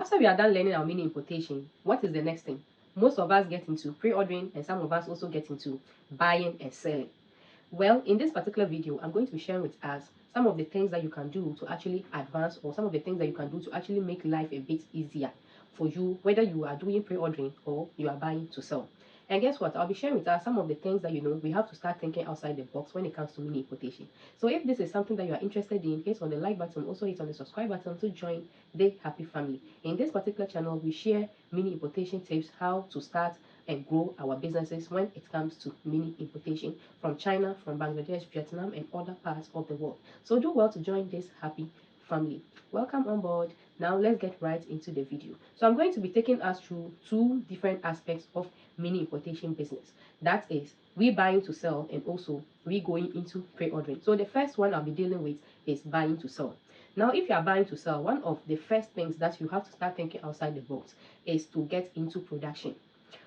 After we are done learning our mini importation, what is the next thing? Most of us get into pre-ordering, and some of us also get into buying and selling. Well, in this particular video, I'm going to be sharing with us some of the things that you can do to actually advance, or some of the things that you can do to actually make life a bit easier for you, whether you are doing pre-ordering or you are buying to sell. And guess what? I'll be sharing with us some of the things that we have to start thinking outside the box when it comes to mini importation. So if this is something that you are interested in, hit on the like button, also hit on the subscribe button to join the happy family. In this particular channel, we share mini importation tips, how to start and grow our businesses when it comes to mini importation from China, from Bangladesh, Vietnam, and other parts of the world. So do well to join this happy family. Welcome on board. Now let's get right into the video. So I'm going to be taking us through two different aspects of mini importation business. That is we buying to sell, and also we going into pre-ordering. So the first one I'll be dealing with is buying to sell. Now, if you are buying to sell, one of the first things that you have to start thinking outside the box is to get into production.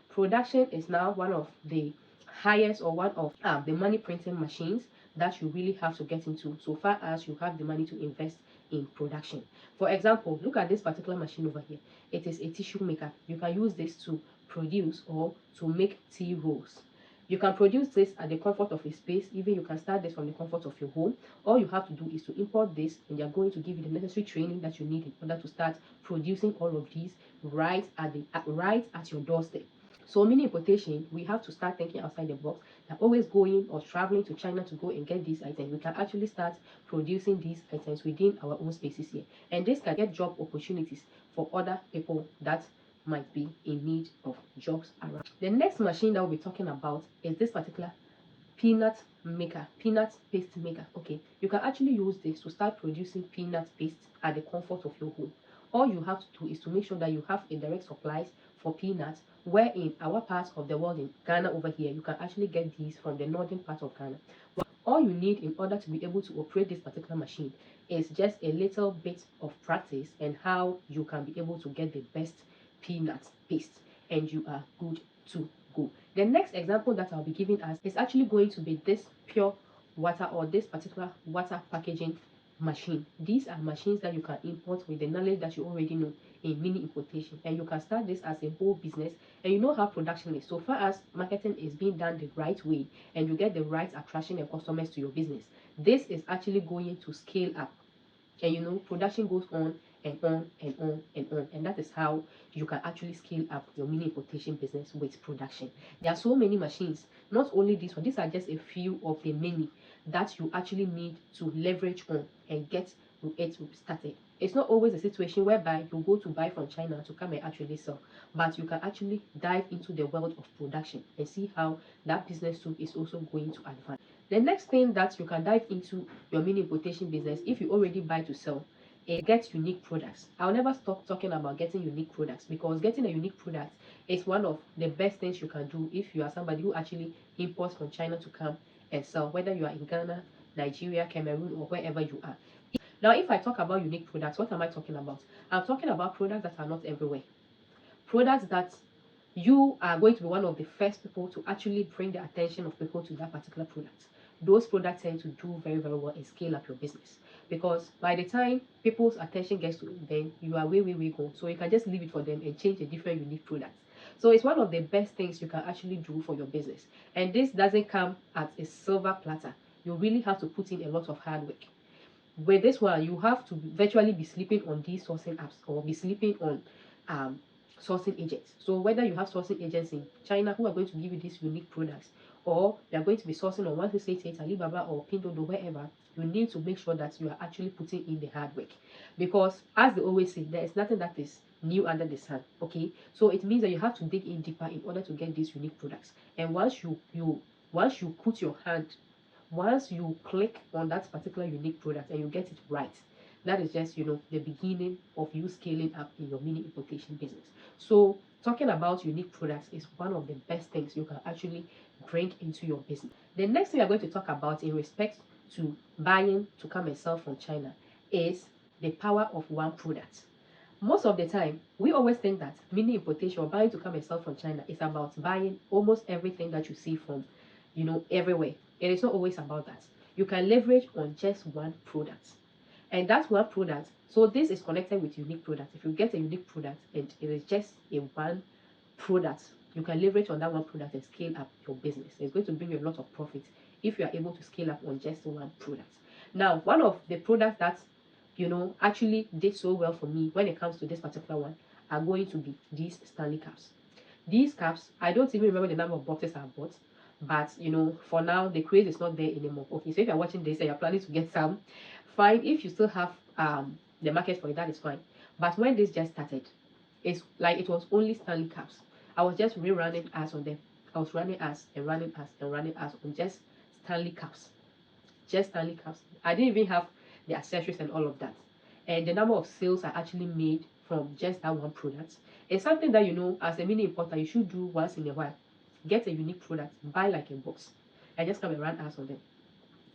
Production is now one of the highest, or one of the money printing machines that you really have to get into, so far as you have the money to invest in production. For example, look at this particular machine over here. It is a tissue maker. You can use this to produce or to make tea rolls. You can produce this at the comfort of a space. Even you can start this from the comfort of your home. All you have to do is to import this, and they are going to give you the necessary training that you need in order to start producing all of these right at your doorstep. So mini importation, we have to start thinking outside the box. That always going or traveling to China to go and get these items. We can actually start producing these items within our own spaces here, and this can get job opportunities for other people that might be in need of jobs around. The next machine that we'll be talking about is this particular peanut paste maker. Okay, you can actually use this to start producing peanut paste at the comfort of your home. All you have to do is to make sure that you have a direct supplies for peanuts, where in our part of the world, in Ghana over here, you can actually get these from the northern part of Ghana. But all you need in order to be able to operate this particular machine is just a little bit of practice and how you can be able to get the best peanut paste, and you are good to go. The next example that I'll be giving us is actually going to be this pure water, or this particular water packaging machine. These are machines that you can import with the knowledge that you already know in mini importation, and you can start this as a whole business, and you know how production is. So far as marketing is being done the right way, and you get the right attraction and customers to your business, this is actually going to scale up, and production goes on and on and on and on, and that is how you can actually scale up your mini importation business with production. There are so many machines, not only this one. These are just a few of the many that you actually need to leverage on and get it started. It's not always a situation whereby you go to buy from China to come and actually sell, but you can actually dive into the world of production and see how that business too is also going to advance. The next thing that you can dive into your mini importation business, if you already buy to sell, is get unique products. I'll never stop talking about getting unique products, because getting a unique product is one of the best things you can do if you are somebody who actually imports from China to come and sell, whether you are in Ghana, Nigeria, Cameroon, or wherever you are. Now, if I talk about unique products, what am I talking about? I'm talking about products that are not everywhere. Products that you are going to be one of the first people to actually bring the attention of people to that particular product. Those products tend to do very, very well and scale up your business, because by the time people's attention gets to them, you are way, way, way gone. So you can just leave it for them and change a different unique product. So it's one of the best things you can actually do for your business. And this doesn't come at a silver platter. You really have to put in a lot of hard work. With this one, you have to virtually be sleeping on these sourcing apps, or be sleeping on sourcing agents. So whether you have sourcing agents in China who are going to give you these unique products, or you are going to be sourcing on 1288, Alibaba, or Pinduoduo, wherever, you need to make sure that you are actually putting in the hard work, because as they always say, there is nothing that is new under the sun. Okay, so it means that you have to dig in deeper in order to get these unique products. And once you put your hand, once you click on that particular unique product and you get it right, that is just the beginning of you scaling up in your mini importation business. So talking about unique products is one of the best things you can actually bring into your business. The next thing we are going to talk about in respect to buying to come and sell from China is the power of one product. Most of the time, we always think that mini importation or buying to come and sell from China is about buying almost everything that you see from everywhere. It is not always about that. You can leverage on just one product. And that's one product. So this is connected with unique product. If you get a unique product and it is just a one product, you can leverage on that one product and scale up your business. It's going to bring you a lot of profit if you are able to scale up on just one product. Now, one of the products that actually did so well for me when it comes to this particular one are going to be these Stanley caps. These caps, I don't even remember the number of boxes I've bought, but for now the craze is not there anymore. Okay, so if you're watching this and you're planning to get some, fine. If you still have the market for it, that is fine. But when this just started, it's like it was only Stanley caps. I was just rerunning ads on them. I was running ads and running ads and running ads on just Stanley caps. Just Stanley caps. I didn't even have the accessories and all of that. And the number of sales I actually made from just that one product is something that, as a mini importer, you should do once in a while. Get a unique product, buy like a box, and just come and run ads on them.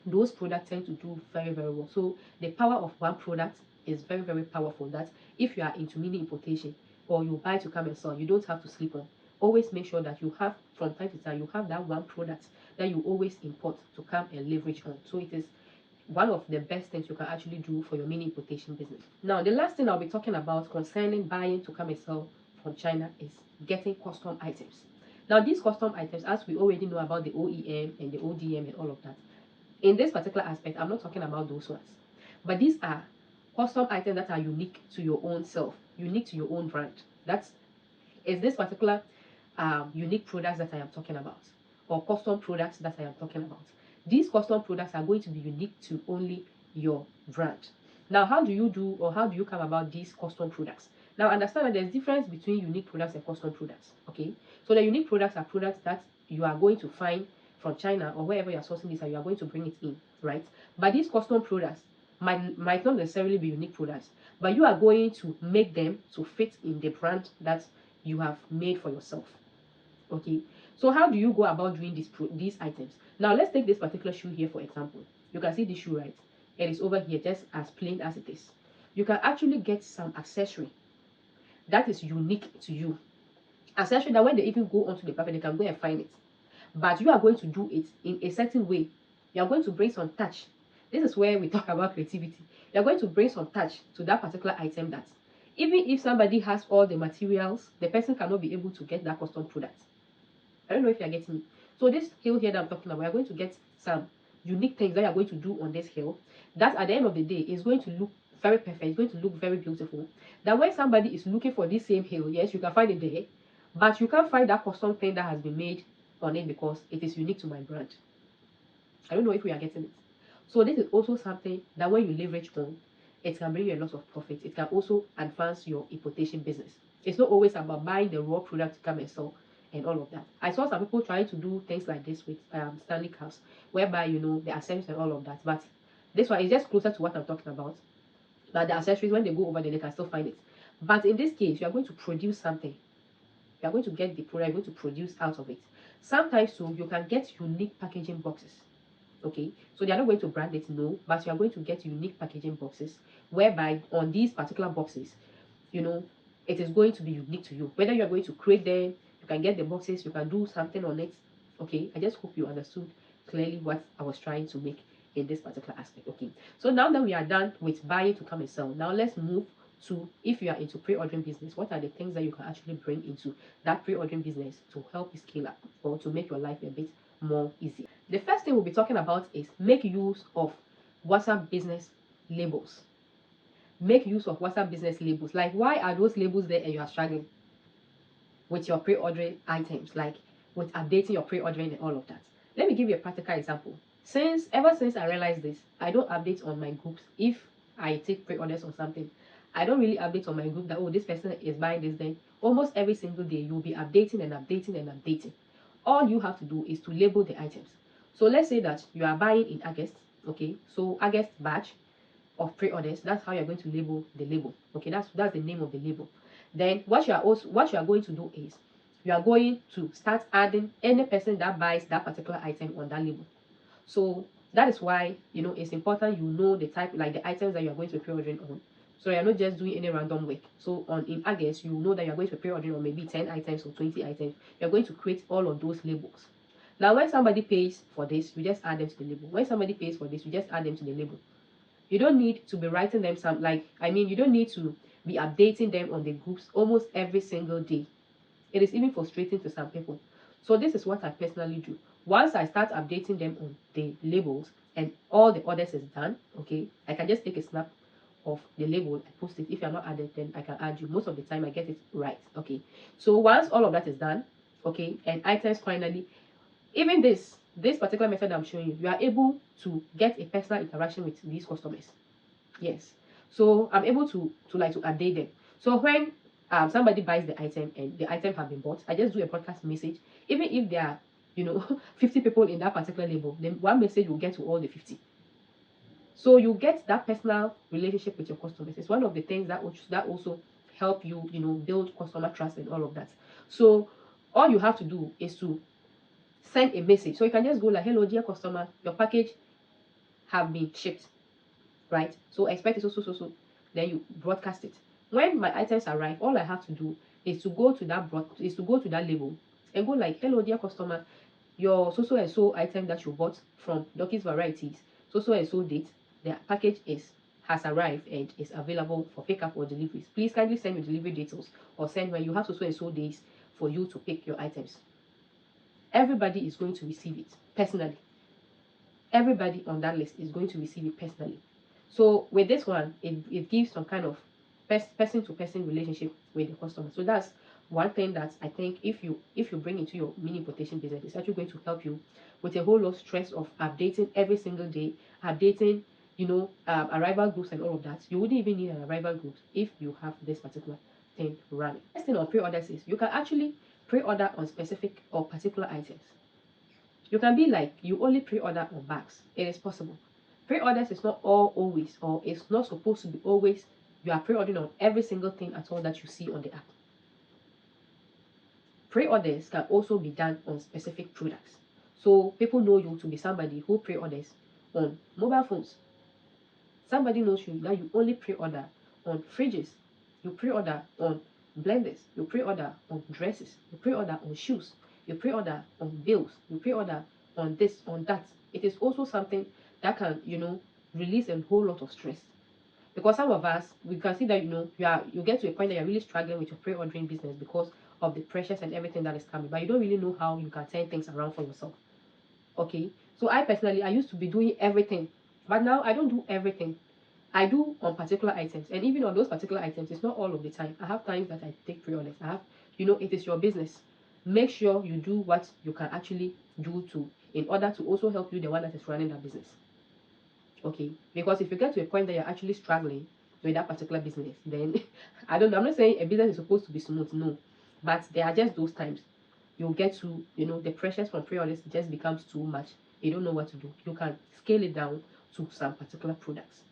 Those products tend to do very, very well. So the power of one product is very, very powerful. That if you are into mini importation or you buy to come and sell, you don't have to sleep on. Always make sure that you have, from time to time, you have that one product that you always import to come and leverage on. So it is one of the best things you can actually do for your mini importation business. Now, the last thing I'll be talking about concerning buying to come and sell from China is getting custom items. Now, these custom items, as we already know about the OEM and the ODM and all of that, in this particular aspect, I'm not talking about those ones. But these are custom items that are unique to your own self, unique to your own brand. Is this particular unique products that I am talking about, or custom products that I am talking about. These custom products are going to be unique to only your brand. Now, how do you come about these custom products? Now, understand that there's difference between unique products and custom products. Okay, so the unique products are products that you are going to find from China or wherever you're sourcing this, and you are going to bring it in, right? But these custom products might not necessarily be unique products, but you are going to make them to fit in the brand that you have made for yourself. Okay, so how do you go about doing these items? Now, let's take this particular shoe here for example. You can see this shoe, right? It is over here just as plain as it is. You can actually get some accessory that is unique to you. Accessory that when they even go onto the platform, they can go and find it. But you are going to do it in a certain way. You are going to bring some touch. This is where we talk about creativity. You are going to bring some touch to that particular item that even if somebody has all the materials, the person cannot be able to get that custom product. I don't know if you are getting me. So this hill here that I'm talking about, we are going to get some unique things that you are going to do on this hill that at the end of the day is going to look very perfect. It's going to look very beautiful. That when somebody is looking for this same hill, yes, you can find it there, but you can't find that custom thing that has been made on it because it is unique to my brand. I don't know if we are getting it. So this is also something that when you leverage on, it can bring you a lot of profit. It can also advance your importation business. It's not always about buying the raw product to come and sell and all of that. I saw some people trying to do things like this with Stanley caps, whereby the accessories and all of that. But this one is just closer to what I'm talking about. But the accessories, when they go over there, they can still find it. But in this case, you are going to produce something. You are going to get the product, you're going to produce out of it. Sometimes too, you can get unique packaging boxes. Okay, so they are not going to brand it, no, but you are going to get unique packaging boxes, whereby on these particular boxes, it is going to be unique to you. Whether you are going to create them, you can get the boxes, you can do something on it. Okay, I just hope you understood clearly what I was trying to make in this particular aspect. Okay, so now that we are done with buying to come and sell, now let's move to, if you are into pre-ordering business, what are the things that you can actually bring into that pre-ordering business to help you scale up or to make your life a bit more easy. The first thing we'll be talking about is make use of WhatsApp business labels. Make use of WhatsApp business labels. Like, why are those labels there and you are struggling with your pre-ordering items, like with updating your pre-ordering and all of that? Let me give you a practical example. Ever since I realized this, I don't update on my groups. If I take pre-orders or something, I don't really update on my group that, oh, this person is buying this. Then almost every single day you'll be updating and updating and updating. All you have to do is to label the items. So let's say that you are buying in August. Okay, so August batch of pre-orders, that's how you're going to label the label. Okay, that's the name of the label. Then what you are going to do is you are going to start adding any person that buys that particular item on that label. So that is why it's important the type, like the items that you are going to be pre-ordering on. So you're not just doing any random work. So in August, you know that you're going to be pre-ordering on maybe 10 items or 20 items. You're going to create all of those labels. Now, when somebody pays for this, you just add them to the label. When somebody pays for this, you just add them to the label. You don't need to be writing them some, like, I mean, you don't need to be updating them on the groups almost every single day. It is even frustrating to some people. So this is what I personally do. Once I start updating them on the labels and all the orders is done, okay, I can just take a snap of the label and post it. If you're not added, then I can add you. Most of the time I get it right. Okay. So once all of that is done, okay, and items finally, even this particular method I'm showing you, you are able to get a personal interaction with these customers. Yes. So I'm able to like to update them. So when somebody buys the item and the item have been bought, I just do a podcast message. Even if there are, 50 people in that particular label, then one message will get to all the 50. So you get that personal relationship with your customers. It's one of the things that also help you, build customer trust and all of that. So all you have to do is to send a message. So you can just go like, hello, dear customer, your package have been shipped, right? So expect it so. Then you broadcast it. When my items arrive, all I have to do is to go to that label and go like, hello, dear customer, your so and so item that you bought from Dorkies Varieties, so and so date, the package has arrived and is available for pickup or deliveries. Please kindly send your delivery details or send when you have so and so days for you to pick your items. Everybody is going to receive it personally. Everybody on that list is going to receive it personally. So with this one, it gives some kind of person to person relationship with the customer. So that's one thing that I think if you bring into your mini importation business, it's actually going to help you with a whole lot of stress of updating every single day, updating, arrival groups and all of that. You wouldn't even need an arrival group if you have this particular thing running. Next thing on pre-orders is you can actually pre-order on specific or particular items. You can be like, you only pre-order on bags. It is possible. Pre-orders is not always, or it's not supposed to be always, you are pre-ordering on every single thing at all that you see on the app. Pre-orders can also be done on specific products. So people know you to be somebody who pre-orders on mobile phones. Somebody knows you that you only pre-order on fridges. You pre-order on blenders. You pre-order on dresses. You pre-order on shoes. You pre-order on bills. You pre-order on this, on that. It is also something that can, release a whole lot of stress. Because some of us, we can see that, you get to a point that you're really struggling with your pre-ordering business because of the pressures and everything that is coming, but you don't really know how you can turn things around for yourself. Okay, so I personally, I used to be doing everything, but now I don't do everything. I do on particular items, and even on those particular items, it's not all of the time. I have times that I take pre-orders. I have, it is your business. Make sure you do what you can actually do in order to also help you, the one that is running that business. Okay, because if you get to a point that you're actually struggling with that particular business, then I'm not saying a business is supposed to be smooth, no, but there are just those times you'll get to, the pressures from pre-orders just becomes too much. You don't know what to do. You can scale it down to some particular products.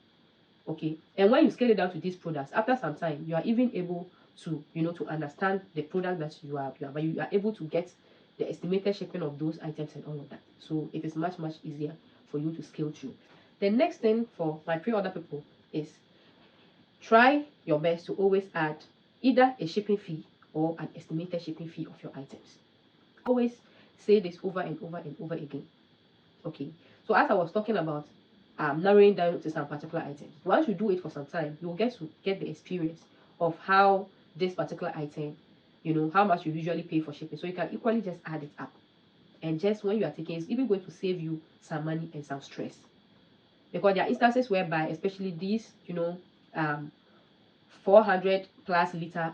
Okay, and when you scale it down to these products, after some time you are even able to, to understand the product that you are able to get the estimated shipping of those items and all of that. So it is much easier for you to scale through. The next thing for my pre-order people is try your best to always add either a shipping fee or an estimated shipping fee of your items. Always say this over and over and over again. Okay, so as I was talking about narrowing down to some particular items, once you do it for some time, you will get to get the experience of how this particular item, how much you usually pay for shipping. So you can equally just add it up, and just when you are taking, it's even going to save you some money and some stress. Because there are instances whereby, especially these, 400 plus liter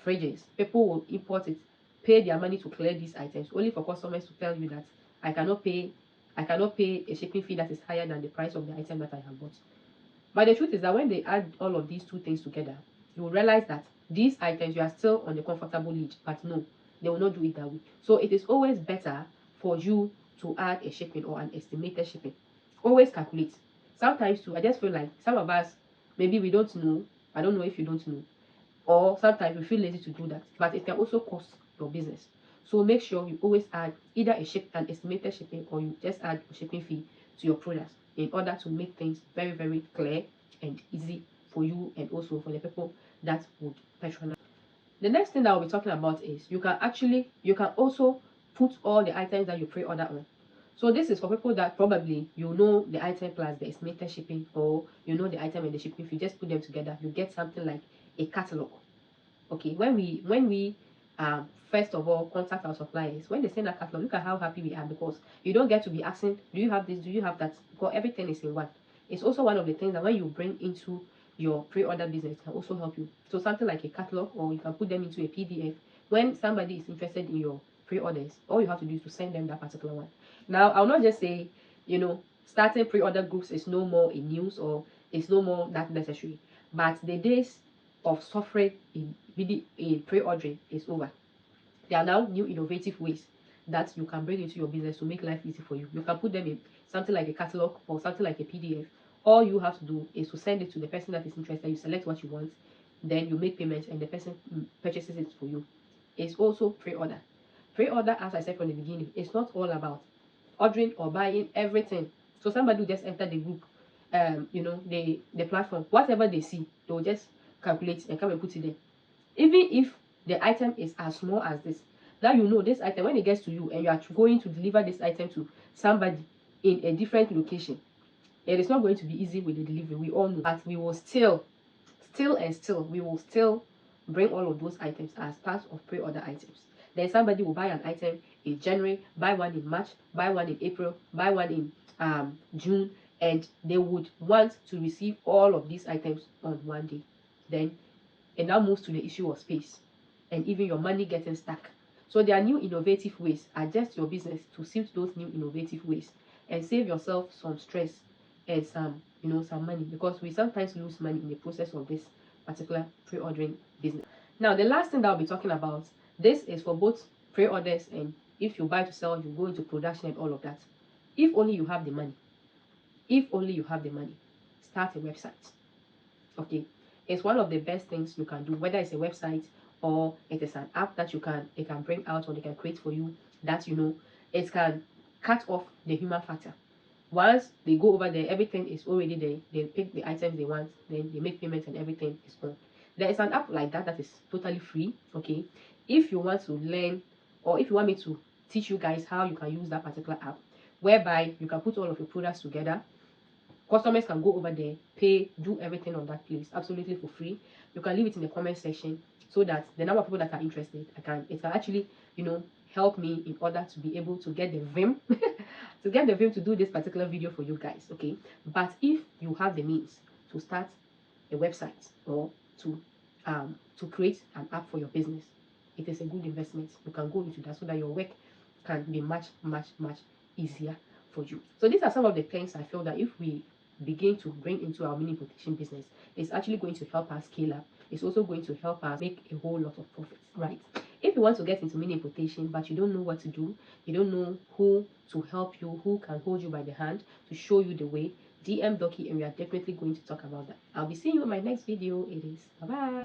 fridges, people will import it, pay their money to clear these items, only for customers to tell you that I cannot pay a shipping fee that is higher than the price of the item that I have bought. But the truth is that when they add all of these two things together, you will realize that these items, you are still on the comfortable lead, but no, they will not do it that way. So it is always better for you to add a shipping or an estimated shipping. Always calculate. Sometimes too, I just feel like some of us, maybe we don't know. I don't know if you don't know, or sometimes we feel lazy to do that, but it can also cost your business. So make sure you always add either an estimated shipping, or you just add a shipping fee to your products in order to make things very clear and easy for you, and also for the people that would patronize. The next thing that I'll be talking about is you can also put all the items that you pre-order on. So this is for people that probably you know the item plus the estimated shipping, or you know the item and the shipping. If you just put them together, you get something like a catalog. Okay, when we first of all contact our suppliers, when they send a catalog, look at how happy we are, because you don't get to be asking, do you have this, do you have that, because everything is in one. It's also one of the things that when you bring into your pre-order business, can also help you. So something like a catalog, or you can put them into a PDF. When somebody is interested in your pre-orders, all you have to do is to send them that particular one. Now, I'll not just say, starting pre-order groups is no more in news, or it's no more that necessary, but the days of suffering in pre-ordering is over. There are now new innovative ways that you can bring into your business to make life easy for you. You can put them in something like a catalog or something like a PDF. All you have to do is to send it to the person that is interested. You select what you want, then you make payment, and the person purchases it for you. It's also pre-order. Pre-order, as I said from the beginning, it's not all about ordering or buying everything. So somebody will just enter the group, the platform, whatever they see, they will just calculate and come and put it there. Even if the item is as small as this, that this item, when it gets to you and you are going to deliver this item to somebody in a different location, it is not going to be easy with the delivery. We all know, but we will still we will still bring all of those items as part of pre-order items. Then somebody will buy an item in January, buy one in March, buy one in April, buy one in June, and they would want to receive all of these items on one day. Then it now moves to the issue of space and even your money getting stuck. So there are new innovative ways. Adjust your business to suit those new innovative ways and save yourself some stress and some money, because we sometimes lose money in the process of this particular pre-ordering business. Now, the last thing that I'll be talking about, this is for both pre-orders and if you buy to sell, you go into production and all of that. If only you have the money. If only you have the money, start a website. Okay, it's one of the best things you can do, whether it's a website or it is an app that it can bring out or they can create for you, that it can cut off the human factor. Once they go over there, everything is already there. They pick the items they want, then they make payments and everything is on. There is an app like that is totally free. Okay, if you want to learn, or if you want me to teach you guys how you can use that particular app, whereby you can put all of your products together. Customers can go over there, pay, do everything on that place absolutely for free. You can leave it in the comment section so that the number of people that are interested, it can actually, help me in order to be able to get the vim to do this particular video for you guys. Okay, but if you have the means to start a website or to create an app for your business, it is a good investment. You can go into that so that your work can be much easier for you. So these are some of the things I feel that if we begin to bring into our mini importation business, it's actually going to help us scale up. It's also going to help us make a whole lot of profits, right? If you want to get into mini importation but you don't know what to do, you don't know who to help you, who can hold you by the hand to show you the way, DM Dorkie and we are definitely going to talk about that. I'll be seeing you in my next video. It is bye bye.